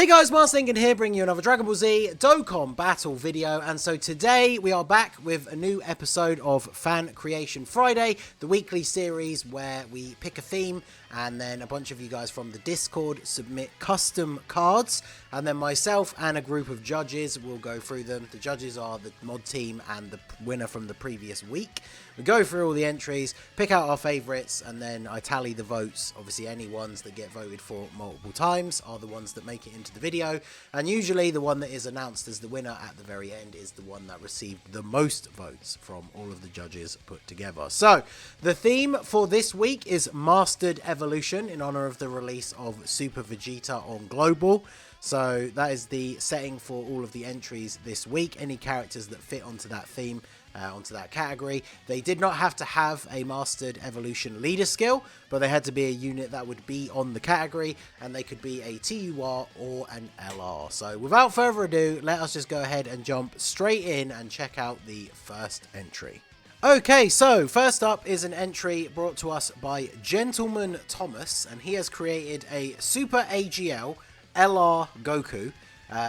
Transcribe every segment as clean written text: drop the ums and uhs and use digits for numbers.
Hey guys, Lincoln here, bringing you another Dragon Ball Z Dokkan Battle video, and so today we are back with a new episode of Fan Creation Friday, the weekly series where we pick a theme, and then a bunch of you guys from the Discord submit custom cards, and then myself and a group of judges will go through them. The judges are the mod team and the winner from the previous week. We go through all the entries, pick out our favourites, and then I tally the votes. Obviously any ones that get voted for multiple times are the ones that make it into the video, and usually the one that is announced as the winner at the very end is the one that received the most votes from all of the judges put together. So the theme for this week is Mastered Evolution, in honor of the release of Super Vegeta on Global. So that is the setting for all of the entries this week. Any characters that fit onto that theme, onto that category. They did not have to have a Mastered Evolution leader skill, but they had to be a unit that would be on the category, and they could be a TUR or an LR. So without further ado, let us just go ahead and jump straight in and check out the first entry. Okay, so first up is an entry brought to us by Gentleman Thomas, and he has created a Super AGL LR Goku.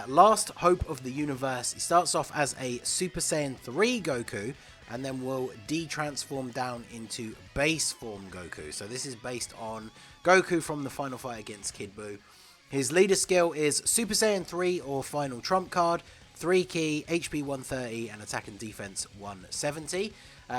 Last hope of the universe. He starts off as a Super Saiyan 3 Goku, and then will de-transform down into base form Goku. So this is based on Goku from the final fight against Kid Buu. His leader skill is Super Saiyan 3 or final trump card, 3 key, HP 130, and attack and defense 170.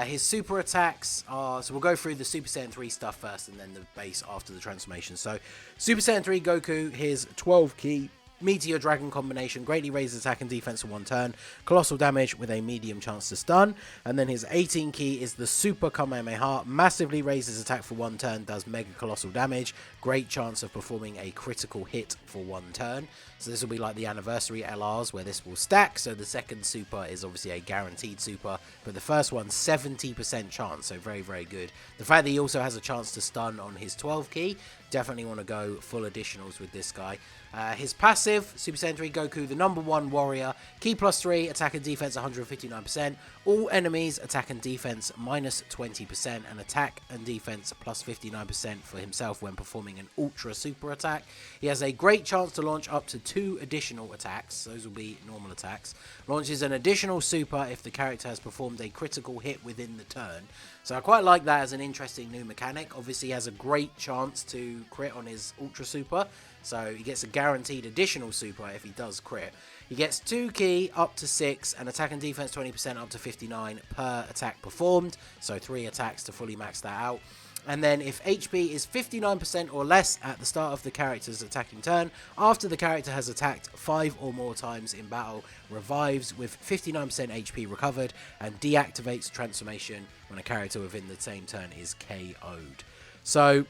His super attacks are, so we'll go through the Super Saiyan 3 stuff first and then the base after the transformation. So Super Saiyan 3 Goku, his 12 key Meteor Dragon combination greatly raises attack and defense for one turn, colossal damage with a medium chance to stun, and then his 18 key is the Super Kamehameha, massively raises attack for one turn, does mega colossal damage, great chance of performing a critical hit for one turn. So this will be like the anniversary LRs where this will stack, so the second super is obviously a guaranteed super, but the first one 70% chance, so very very good. The fact that he also has a chance to stun on his 12 key, definitely want to go full additionals with this guy. His passive, Super Saiyan 3 Goku, the number 1 warrior, key +3, attack and defense 159%, all enemies attack and defense -20%, and attack and defense +59% for himself when performing an ultra super attack. He has a great chance to launch up to 2 additional attacks, those will be normal attacks. Launches an additional super if the character has performed a critical hit within the turn. So I quite like that as an interesting new mechanic. Obviously he has a great chance to crit on his ultra super, so he gets a guaranteed additional super if he does crit. He gets 2 key up to 6 and attack and defense 20% up to 59 per attack performed, so 3 attacks to fully max that out. And then if HP is 59% or less at the start of the character's attacking turn, after the character has attacked 5 or more times in battle, revives with 59% HP recovered, and deactivates transformation when a character within the same turn is KO'd. So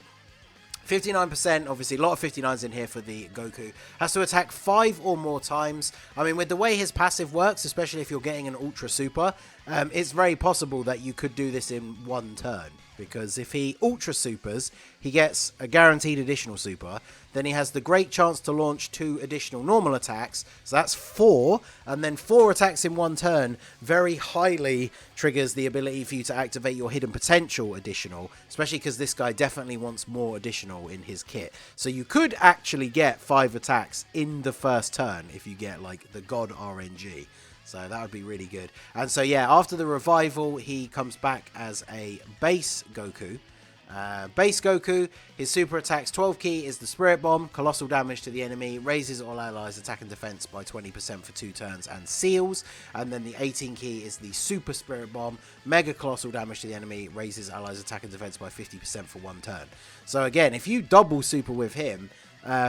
59%, obviously a lot of 59s in here for the Goku. Has to attack 5 or more times. I mean, with the way his passive works, especially if you're getting an Ultra Super, it's very possible that you could do this in one turn. Because if he Ultra Supers, he gets a guaranteed additional super. Then he has the great chance to launch 2 additional normal attacks. So that's 4. And then 4 attacks in one turn very highly triggers the ability for you to activate your hidden potential additional. Especially because this guy definitely wants more additional in his kit. So you could actually get 5 attacks in the first turn if you get like the God RNG. So that would be really good. And so yeah, after the revival, he comes back as a base Goku. Base Goku, his super attacks 12 key is the Spirit Bomb, colossal damage to the enemy, raises all allies attack and defense by 20% for 2 turns and seals. And then the 18 key is the Super Spirit Bomb, mega colossal damage to the enemy, raises allies attack and defense by 50% for 1 turn. So again, if you double super with him,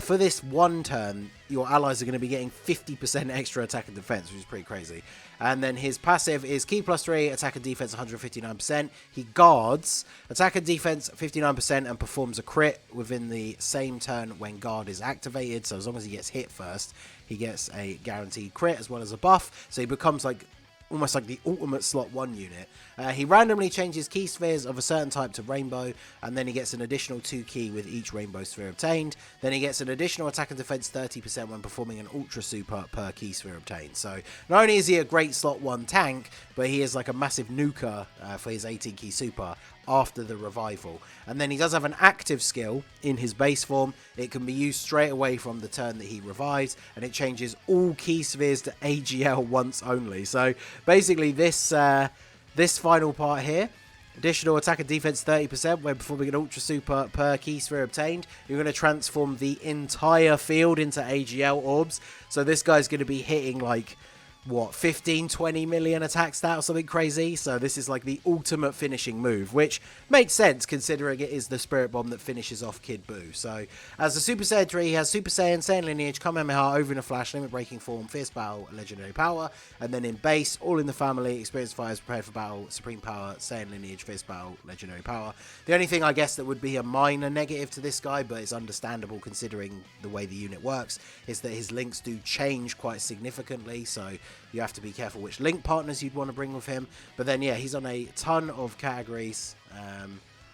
for this one turn, your allies are going to be getting 50% extra attack and defense, which is pretty crazy. And then his passive is key +3, attack and defense 159%. He guards, attack and defense 59%, and performs a crit within the same turn when guard is activated. So as long as he gets hit first, he gets a guaranteed crit as well as a buff. So he becomes like almost like the ultimate slot 1 unit. He randomly changes key spheres of a certain type to rainbow, and then he gets an additional 2 key with each rainbow sphere obtained. Then he gets an additional attack and defense 30% when performing an ultra super per key sphere obtained. So not only is he a great slot 1 tank, but he is like a massive nuker for his 18 key super after the revival. And then he does have an active skill in his base form. It can be used straight away from the turn that he revives, and it changes all key spheres to AGL once only. So basically this final part here, additional attack and defense 30% when performing an ultra super per key sphere obtained. You're going to transform the entire field into AGL orbs. So this guy's going to be hitting like, what, 15, 20 million attack stat or something crazy. So this is like the ultimate finishing move, which makes sense considering it is the Spirit Bomb that finishes off Kid Buu. So as a Super Saiyan 3, he has Super Saiyan, Saiyan Lineage, Kamehameha, Over in a Flash, Limit Breaking Form, Fierce Battle, Legendary Power. And then in base, all in the family, Experienced Fires, Prepared for Battle, Supreme Power, Saiyan Lineage, Fierce Battle, Legendary Power. The only thing I guess that would be a minor negative to this guy, but it's understandable considering the way the unit works, is that his links do change quite significantly. So you have to be careful which link partners you'd want to bring with him. But then, yeah, he's on a ton of categories.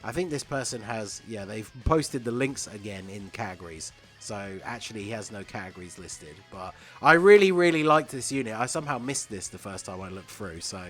I think this person has, yeah, they've posted the links again in categories. So actually he has no categories listed. But I really, really liked this unit. I somehow missed this the first time I looked through. So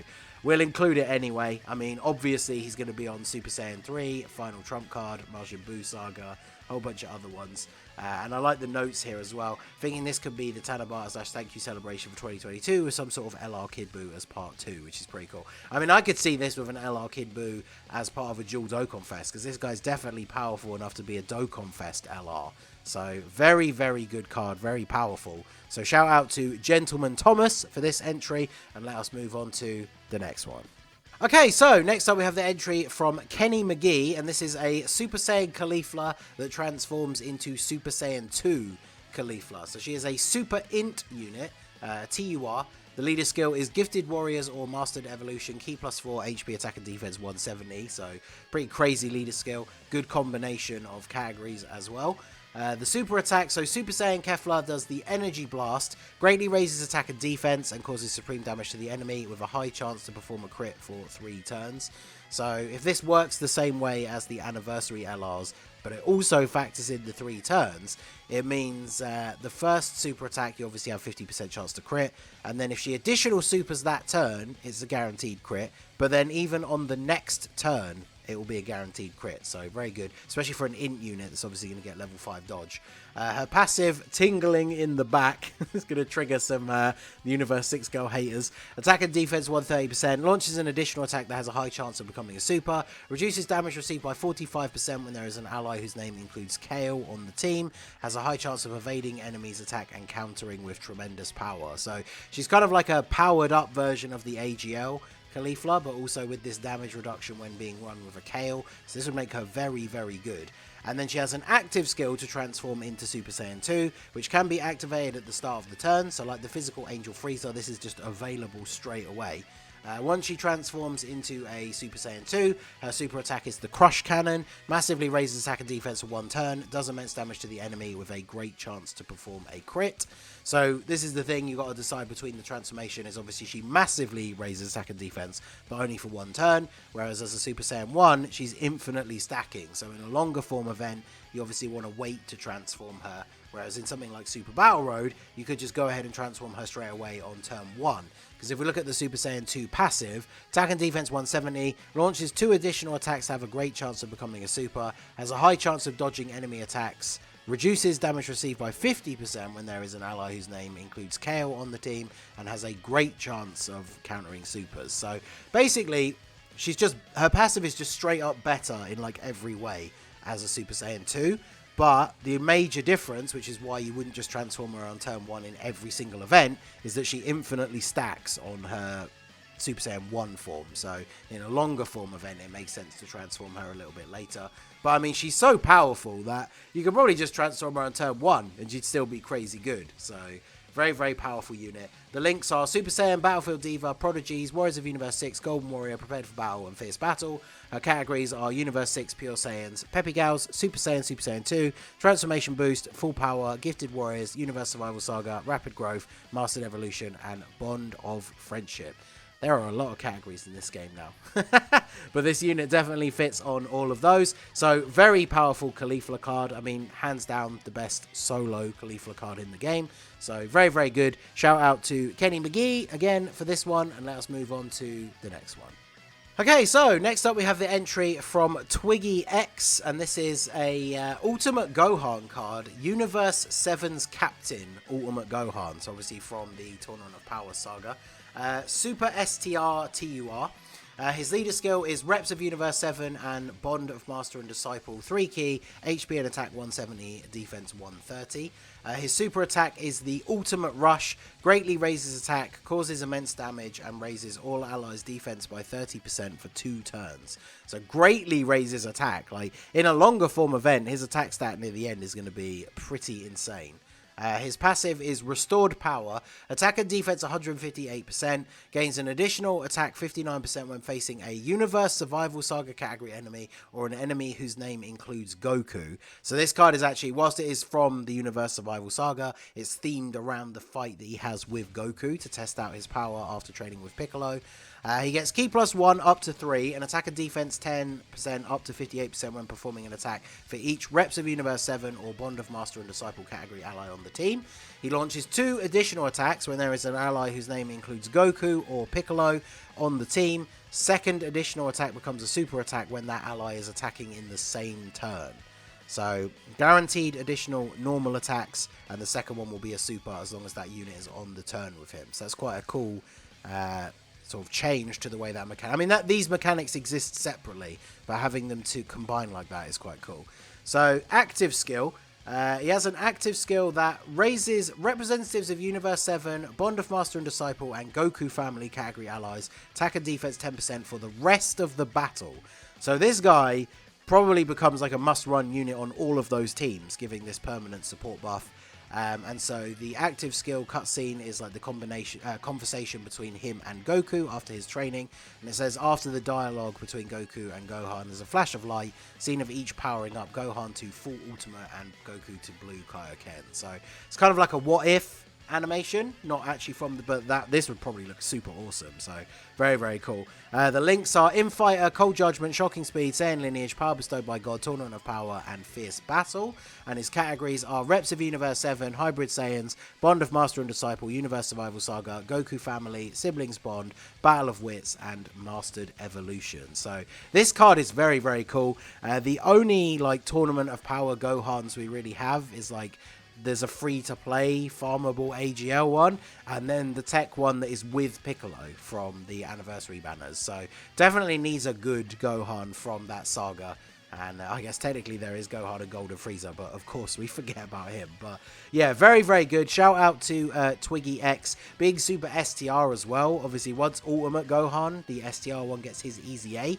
we'll include it anyway. I mean, obviously he's going to be on Super Saiyan 3, Final Trump Card, Majin Buu Saga, a whole bunch of other ones. And I like the notes here as well. Thinking this could be the Tanabata / Thank You celebration for 2022 with some sort of LR Kid Buu as part 2, which is pretty cool. I mean, I could see this with an LR Kid Buu as part of a dual Dokkan Fest, because this guy's definitely powerful enough to be a Dokkan Fest LR. So very, very good card, very powerful. So shout out to Gentleman Thomas for this entry, and let us move on to the next one. Okay, so next up we have the entry from Kenny McGee, and this is a Super Saiyan Caulifla that transforms into Super Saiyan 2 Caulifla. So she is a Super Int unit, TUR. The leader skill is Gifted Warriors or Mastered Evolution, Key +4, HP Attack and Defense 170. So pretty crazy leader skill, good combination of categories as well. The super attack, so Super Saiyan Kefla does the Energy Blast, greatly raises attack and defense and causes supreme damage to the enemy with a high chance to perform a crit for 3 turns. So if this works the same way as the Anniversary LRs, but it also factors in the 3 turns, it means the first super attack you obviously have 50% chance to crit, and then if she additional supers that turn, it's a guaranteed crit, but then even on the next turn, it will be a guaranteed crit. So very good, especially for an int unit that's obviously going to get level 5 dodge. Her passive, Tingling in the Back, is going to trigger some Universe 6 girl haters. Attack and defense 130%, launches an additional attack that has a high chance of becoming a super, reduces damage received by 45% when there is an ally whose name includes Kale on the team, has a high chance of evading enemies' attack and countering with tremendous power. So she's kind of like a powered up version of the AGL Caulifla, but also with this damage reduction when being run with a Kale. So this would make her very, very good. And then she has an active skill to transform into Super Saiyan 2, which can be activated at the start of the turn. So like the physical Angel Frieza, this is just available straight away. Once she transforms into a Super Saiyan 2, her super attack is the Crush Cannon, massively raises attack and defense for 1 turn, does immense damage to the enemy with a great chance to perform a crit. So this is the thing you got to decide between the transformation, is obviously she massively raises attack and defense, but only for 1 turn, whereas as a Super Saiyan 1, she's infinitely stacking. So in a longer form event, you obviously want to wait to transform her, whereas in something like Super Battle Road, you could just go ahead and transform her straight away on turn 1. Because if we look at the Super Saiyan 2 passive, attack and defense 170, launches 2 additional attacks that have a great chance of becoming a super, has a high chance of dodging enemy attacks, reduces damage received by 50% when there is an ally whose name includes Kale on the team, and has a great chance of countering supers. So basically, her passive is just straight up better in like every way as a Super Saiyan 2. But the major difference, which is why you wouldn't just transform her on turn 1 in every single event, is that she infinitely stacks on her Super Saiyan 1 form. So in a longer form event, it makes sense to transform her a little bit later. But I mean, she's so powerful that you could probably just transform her on turn 1 and she'd still be crazy good. So very, very powerful unit. The links are Super Saiyan, Battlefield Diva, Prodigies, Warriors of Universe 6, Golden Warrior, Prepared for Battle, and Fierce Battle. Her categories are Universe 6, Pure Saiyans, Peppy Gals, Super Saiyan 2, Transformation Boost, Full Power, Gifted Warriors, Universe Survival Saga, Rapid Growth, Mastered Evolution, and Bond of Friendship. There are a lot of categories in this game now. But this unit definitely fits on all of those. So very powerful Caulifla card. I mean, hands down the best solo Caulifla card in the game. So very, very good. Shout out to Kenny McGee again for this one. And let us move on to the next one. Okay, so next up we have the entry from Twiggy X, and this is a Ultimate Gohan card, Universe 7's Captain Ultimate Gohan, so obviously from the Tournament of Power saga. Super STR TUR. His leader skill is Reps of Universe 7 and Bond of Master and Disciple 3 key, HP and attack 170, defense 130. His super attack is the Ultimate Rush, greatly raises attack, causes immense damage, and raises all allies' defense by 30% for 2 turns. So greatly raises attack. Like in a longer form event, his attack stat near the end is going to be pretty insane. His passive is Restored Power, attack and defense 158%, gains an additional attack 59% when facing a Universe Survival Saga category enemy or an enemy whose name includes Goku. So this card is actually, whilst it is from the Universe Survival Saga, it's themed around the fight that he has with Goku to test out his power after training with Piccolo. He gets Key +1 up to 3, and attack and defense 10% up to 58% when performing an attack for each Reps of Universe 7 or Bond of Master and Disciple category ally on the team. He launches 2 additional attacks when there is an ally whose name includes Goku or Piccolo on the team. Second additional attack becomes a super attack when that ally is attacking in the same turn. So guaranteed additional normal attacks, and the second one will be a super as long as that unit is on the turn with him. So that's quite a cool sort of change to the way that mechanic. I mean, these mechanics exist separately, but having them to combine like that is quite cool. So active skill. He has an active skill that raises representatives of Universe 7, Bond of Master and Disciple, and Goku family category allies attack and defense 10% for the rest of the battle. So this guy probably becomes like a must-run unit on all of those teams, giving this permanent support buff. And so the active skill cutscene is like the conversation between him and Goku after his training. And it says, after the dialogue between Goku and Gohan, there's a flash of light, scene of each powering up Gohan to full ultimate and Goku to blue Kaioken. So it's kind of like a what if animation, not actually from the, but this would probably look super awesome. So very, very cool. The links are Infighter, Cold Judgment, Shocking Speed, Saiyan Lineage, Power Bestowed by God, Tournament of Power, and Fierce Battle. And his categories are Reps of Universe 7, Hybrid Saiyans, Bond of Master and Disciple, Universe Survival Saga, Goku Family, Siblings Bond, Battle of Wits, and Mastered Evolution. So this card is very, very cool. The only like Tournament of Power Gohans we really have is like there's a free-to-play farmable AGL one, and then the tech one that is with Piccolo from the anniversary banners. So definitely needs a good Gohan from that saga. And I guess technically there is Gohan and Golden Frieza, but of course we forget about him. But yeah, very, very good. Shout out to Twiggy X. Big Super STR as well. Obviously, once Ultimate Gohan, the STR one gets his Easy A.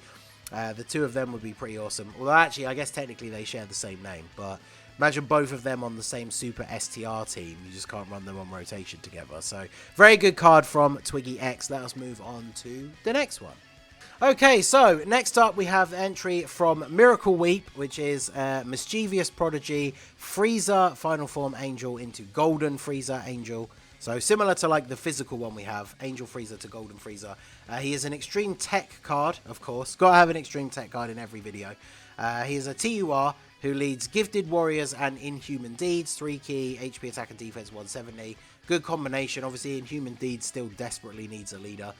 The two of them would be pretty awesome. Although actually, I guess technically they share the same name, but imagine both of them on the same Super STR team. You just can't run them on rotation together. So, very good card from Twiggy X. Let us move on to the next one. Okay, so next up we have the entry from Miracle Weep, which is Mischievous Prodigy, Frieza Final Form Angel into Golden Frieza Angel. So similar to like the physical one we have, Angel Frieza to Golden Frieza. He is an Extreme Tech card, of course. Got to have an Extreme Tech card in every video. He is a TUR who leads Gifted Warriors and Inhuman Deeds, 3 key, HP attack and defense 170. Good combination. Obviously, Inhuman Deeds still desperately needs a leader.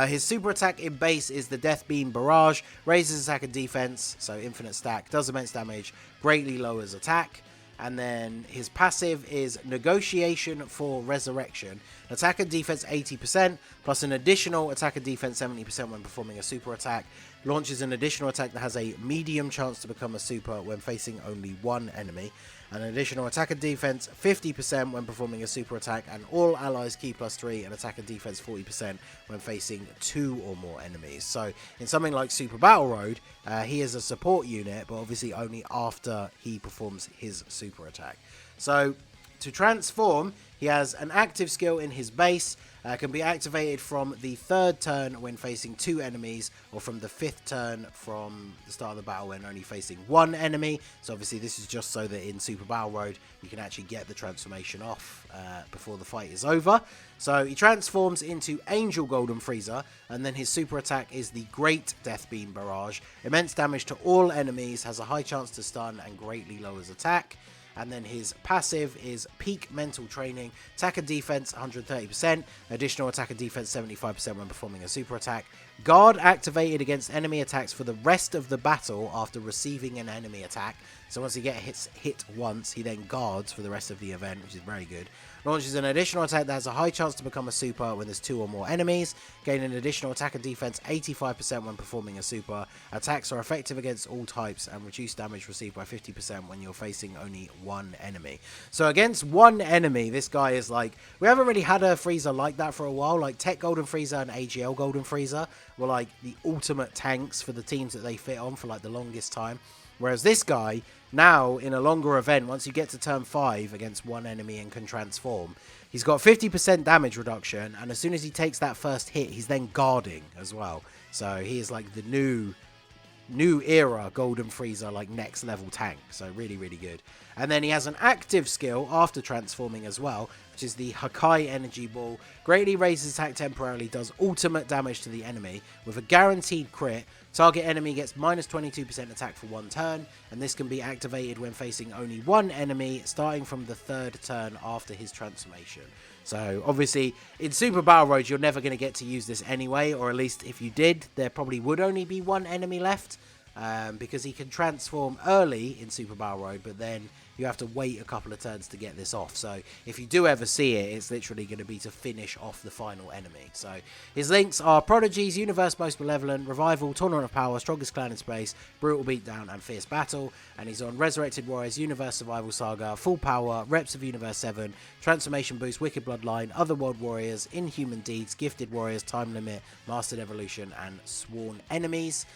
His super attack in base is the Death Beam Barrage, raises attack and defense, so infinite stack, does immense damage, greatly lowers attack. And then his passive is Negotiation for Resurrection. Attack and defense 80%, plus an additional attack and defense 70% when performing a super attack. Launches an additional attack that has a medium chance to become a super when facing only one enemy. An additional attack and defense 50% when performing a super attack, and all allies key +3 and attack and defense 40% when facing 2 or more enemies. So in something like Super Battle Road, he is a support unit, but obviously only after he performs his super attack. So to transform, he has an active skill in his base, can be activated from the 3rd turn when facing 2 enemies, or from the 5th turn from the start of the battle when only facing 1 enemy. So obviously this is just so that in Super Battle Road you can actually get the transformation off before the fight is over. So he transforms into Angel Golden Frieza, and then his super attack is the Great Death Beam Barrage. Immense damage to all enemies, has a high chance to stun, and greatly lowers attack. And then his passive is peak mental training, attack and defense 130%, additional attack and defense 75% when performing a super attack. Guard activated against enemy attacks for the rest of the battle after receiving an enemy attack. So once he gets hit once, he then guards for the rest of the event, which is very good. Launches an additional attack that has a high chance to become a super when there's 2 or more enemies. Gain an additional attack and defense 85% when performing a super. Attacks are effective against all types and reduce damage received by 50% when you're facing only one enemy. So against one enemy, this guy is like... We haven't really had a Frieza like that for a while. Like Tech Golden Frieza and AGL Golden Frieza were like the ultimate tanks for the teams that they fit on for like the longest time. Whereas this guy, now in a longer event, once you get to turn 5 against one enemy and can transform, he's got 50% damage reduction, and as soon as he takes that first hit, he's then guarding as well. So he is like the new era Golden Frieza, like next level tank. So really, really good. And then he has an active skill after transforming as well, which is the Hakai Energy Ball. Greatly raises attack temporarily, does ultimate damage to the enemy with a guaranteed crit. Target enemy gets minus 22% attack for 1 turn, and this can be activated when facing only one enemy, starting from the 3rd turn after his transformation. So obviously in Super Battle Road you're never going to get to use this anyway, or at least if you did, there probably would only be one enemy left, because he can transform early in Super Battle Road, but then you have to wait a couple of turns to get this off. So if you do ever see it, it's literally going to be to finish off the final enemy. So his links are Prodigies, Universe Most Malevolent, Revival, Tournament of Power, Strongest Clan in Space, Brutal Beatdown, and Fierce Battle. And he's on Resurrected Warriors, Universe Survival Saga, Full Power, Reps of Universe 7, Transformation Boost, Wicked Bloodline, Other World Warriors, Inhuman Deeds, Gifted Warriors, Time Limit, Mastered Evolution, and Sworn Enemies.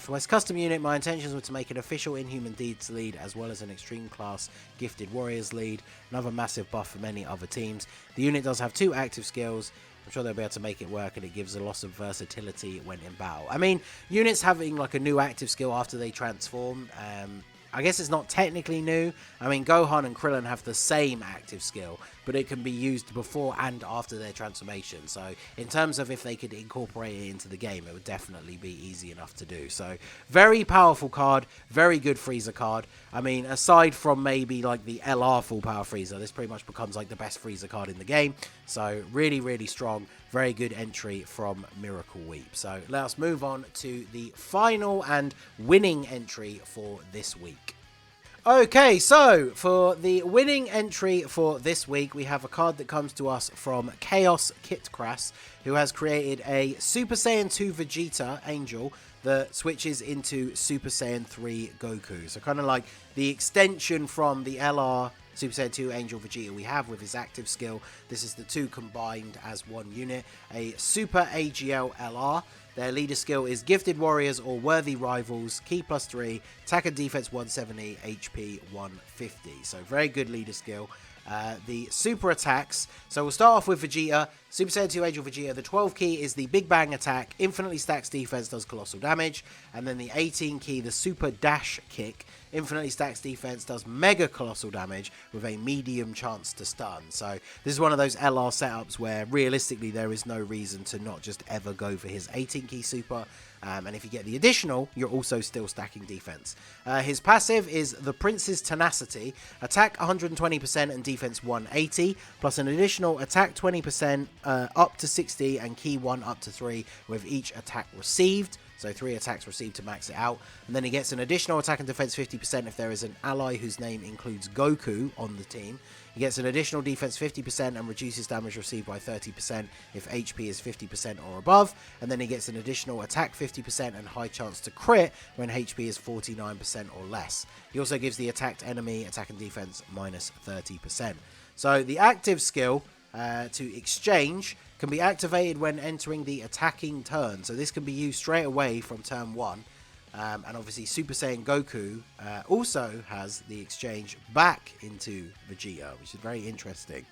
For his custom unit, my intentions were to make an official Inhuman Deeds lead as well as an Extreme Class Gifted Warriors lead. Another massive buff for many other teams. The unit does have 2 active skills. I'm sure they'll be able to make it work, and it gives a loss of versatility when in battle. I mean, units having like a new active skill after they transform, I guess it's not technically new. I mean, Gohan and Krillin have the same active skill, but it can be used before and after their transformation. So in terms of if they could incorporate it into the game, it would definitely be easy enough to do. So very powerful card, very good Frieza card. I mean, aside from maybe like the LR Full Power Frieza, this pretty much becomes like the best Frieza card in the game. So really, really strong. Very good entry from Miracle Weep. So let us move on to the final and winning entry for this week. Okay, so for the winning entry for this week, we have a card that comes to us from Chaos Kitcrass, who has created a Super Saiyan 2 Vegeta Angel that switches into Super Saiyan 3 Goku. So kind of like the extension from the LR Super Saiyan 2 Angel Vegeta we have with his active skill. This is the 2 combined as one unit. A Super AGL LR. Their leader skill is Gifted Warriors or Worthy Rivals, Key +3, Attack and Defense 170, HP 150. So very good leader skill. The super attacks. So we'll start off with Vegeta. Super Saiyan 2 Angel Vegeta. The 12 key is the Big Bang attack. Infinitely stacks defense, does colossal damage. And then the 18 key, the Super Dash kick. Infinitely stacks defense, does mega colossal damage with a medium chance to stun. So this is one of those LR setups where realistically there is no reason to not just ever go for his 18 key super. And if you get the additional, you're also still stacking defense. His passive is the Prince's Tenacity. Attack 120% and defense 180, plus an additional attack 20% up to 60 and key 1 up to 3 with each attack received. So 3 attacks received to max it out. And then he gets an additional attack and defense 50% if there is an ally whose name includes Goku on the team. He gets an additional defense 50% and reduces damage received by 30% if HP is 50% or above. And then he gets an additional attack 50% and high chance to crit when HP is 49% or less. He also gives the attacked enemy attack and defense minus 30%. So the active skill to exchange can be activated when entering the attacking turn. So this can be used straight away from turn 1. And obviously Super Saiyan Goku also has the exchange back into Vegeta, which is very interesting.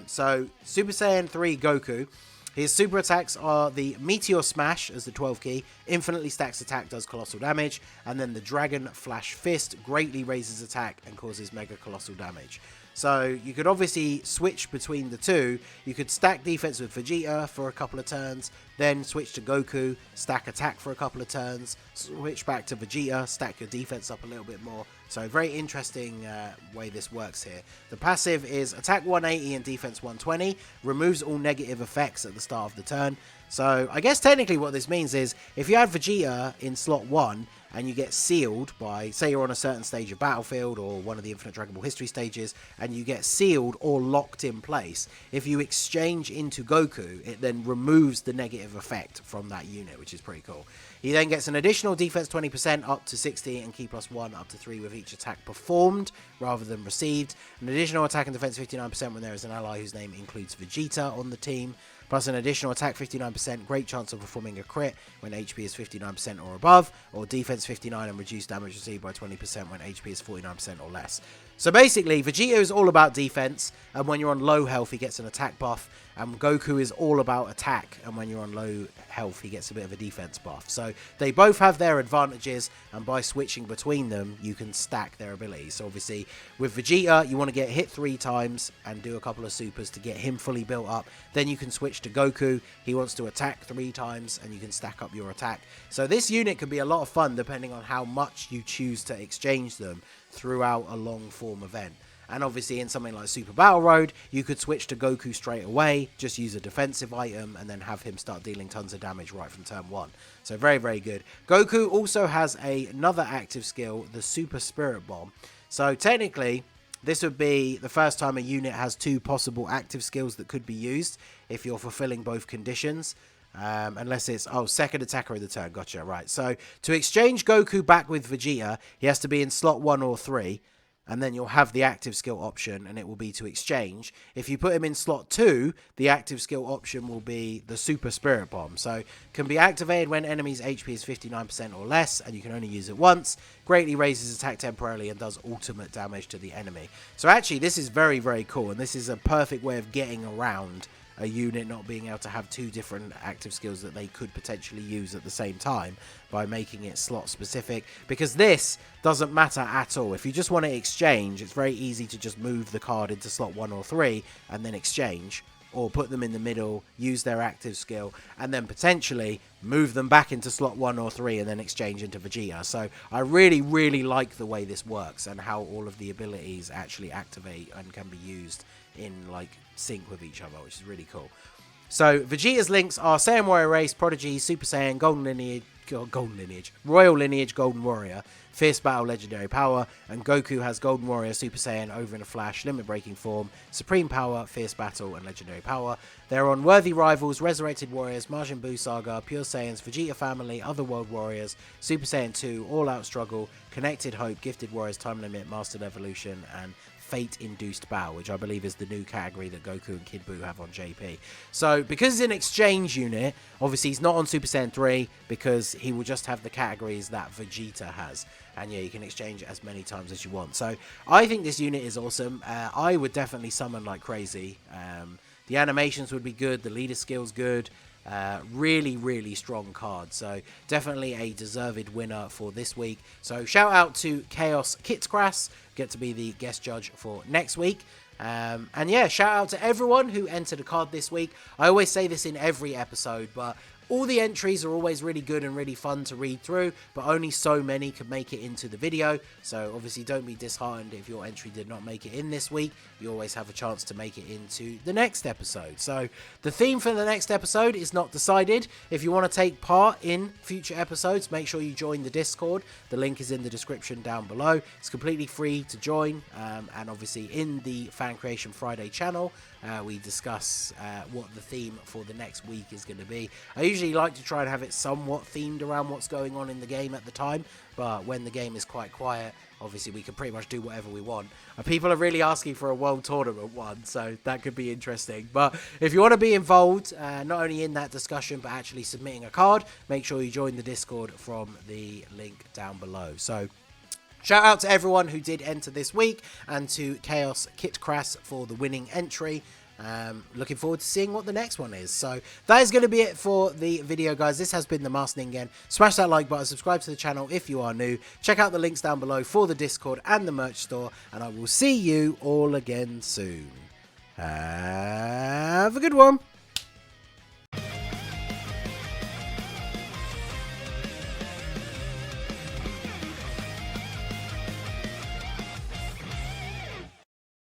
So Super Saiyan 3 Goku, his super attacks are the Meteor Smash as the 12 key, infinitely stacks attack, does colossal damage, and then the Dragon Flash Fist greatly raises attack and causes mega colossal damage. So you could obviously switch between the two. You could stack defense with Vegeta for a couple of turns, then switch to Goku, stack attack for a couple of turns, switch back to Vegeta, stack your defense up a little bit more. So very interesting way this works here. The passive is attack 180 and defense 120, removes all negative effects at the start of the turn. So I guess technically what this means is if you have Vegeta in slot 1 and you get sealed by, say you're on a certain stage of Battlefield or one of the Infinite Dragon Ball history stages, and you get sealed or locked in place, if you exchange into Goku, it then removes the negative effect from that unit, which is pretty cool. He then gets an additional defense 20% up to 60 and key plus 1 up to 3 with each attack performed rather than received. An additional attack and defense 59% when there is an ally whose name includes Vegeta on the team. Plus an additional attack 59%, great chance of performing a crit when HP is 59% or above, or defense 59 and reduced damage received by 20% when HP is 49% or less. So basically, Vegeta is all about defense, and when you're on low health, he gets an attack buff, and Goku is all about attack, and when you're on low health, he gets a bit of a defense buff. So they both have their advantages, and by switching between them, you can stack their abilities. So obviously, with Vegeta, you want to get hit 3 times and do a couple of supers to get him fully built up. Then you can switch to Goku. He wants to attack 3 times, and you can stack up your attack. So this unit can be a lot of fun depending on how much you choose to exchange them throughout a long form event. And obviously in something like Super Battle Road, you could switch to Goku straight away, just use a defensive item, and then have him start dealing tons of damage right from turn 1. So very, very good. Goku also has another active skill, the Super Spirit Bomb. So technically, this would be the first time a unit has 2 possible active skills that could be used if you're fulfilling both conditions. Unless it's, second attacker of the turn. Gotcha, right. So to exchange Goku back with Vegeta, he has to be in slot 1 or 3. And then you'll have the active skill option, and it will be to exchange. If you put him in slot 2, the active skill option will be the Super Spirit Bomb. So, can be activated when enemy's HP is 59% or less, and you can only use it once. Greatly raises attack temporarily and does ultimate damage to the enemy. So actually, this is very, very cool, and this is a perfect way of getting around a unit not being able to have 2 different active skills that they could potentially use at the same time by making it slot specific, because this doesn't matter at all. If you just want to exchange, it's very easy to just move the card into slot 1 or 3 and then exchange, or put them in the middle, use their active skill, and then potentially move them back into slot 1 or 3 and then exchange into Vegeta. So I really, really like the way this works and how all of the abilities actually activate and can be used in like sync with each other, which is really cool. So Vegeta's links are Saiyan Warrior Race, Prodigy, Super Saiyan, Golden Lineage, Royal Lineage, Golden Warrior, Fierce Battle, Legendary Power, and Goku has Golden Warrior, Super Saiyan, Over in a Flash, Limit Breaking Form, Supreme Power, Fierce Battle, and Legendary Power. They're on Worthy Rivals, Resurrected Warriors, Majin Buu Saga, Pure Saiyans, Vegeta Family, Otherworld Warriors, Super Saiyan 2, All Out Struggle, Connected Hope, Gifted Warriors, Time Limit, Mastered Evolution, and Fate-Induced Battle, which I believe is the new category that Goku and Kid Buu have on JP. So, because it's an exchange unit, obviously he's not on Super Saiyan 3, because he will just have the categories that Vegeta has. And yeah, you can exchange it as many times as you want. So, I think this unit is awesome. I would definitely summon like crazy. The animations would be good, the leader skill's good. Really, really strong card. So definitely a deserved winner for this week. So shout out to Chaos Kitscrass, get to be the guest judge for next week. And yeah, shout out to everyone who entered a card this week. I always say this in every episode, but all the entries are always really good and really fun to read through, but only so many can make it into the video. So obviously don't be disheartened if your entry did not make it in this week. You always have a chance to make it into the next episode. So the theme for the next episode is not decided. If you want to take part in future episodes, make sure you join the Discord. The link is in the description down below. It's completely free to join. And obviously in the Fan Creation Friday channel, we discuss what the theme for the next week is going to be. I usually like to try and have it somewhat themed around what's going on in the game at the time, but when the game is quite quiet, obviously we can pretty much do whatever we want. And people are really asking for a world tournament one, so that could be interesting. But if you want to be involved, not only in that discussion, but actually submitting a card, make sure you join the Discord from the link down below. So shout out to everyone who did enter this week, and to Chaos Kitcrass for the winning entry. Looking forward to seeing what the next one is. So that is going to be it for the video, guys. This has been the Masked Ningen. Smash that like button, subscribe to the channel if you are new. Check out the links down below for the Discord and the merch store, and I will see you all again soon. Have a good one.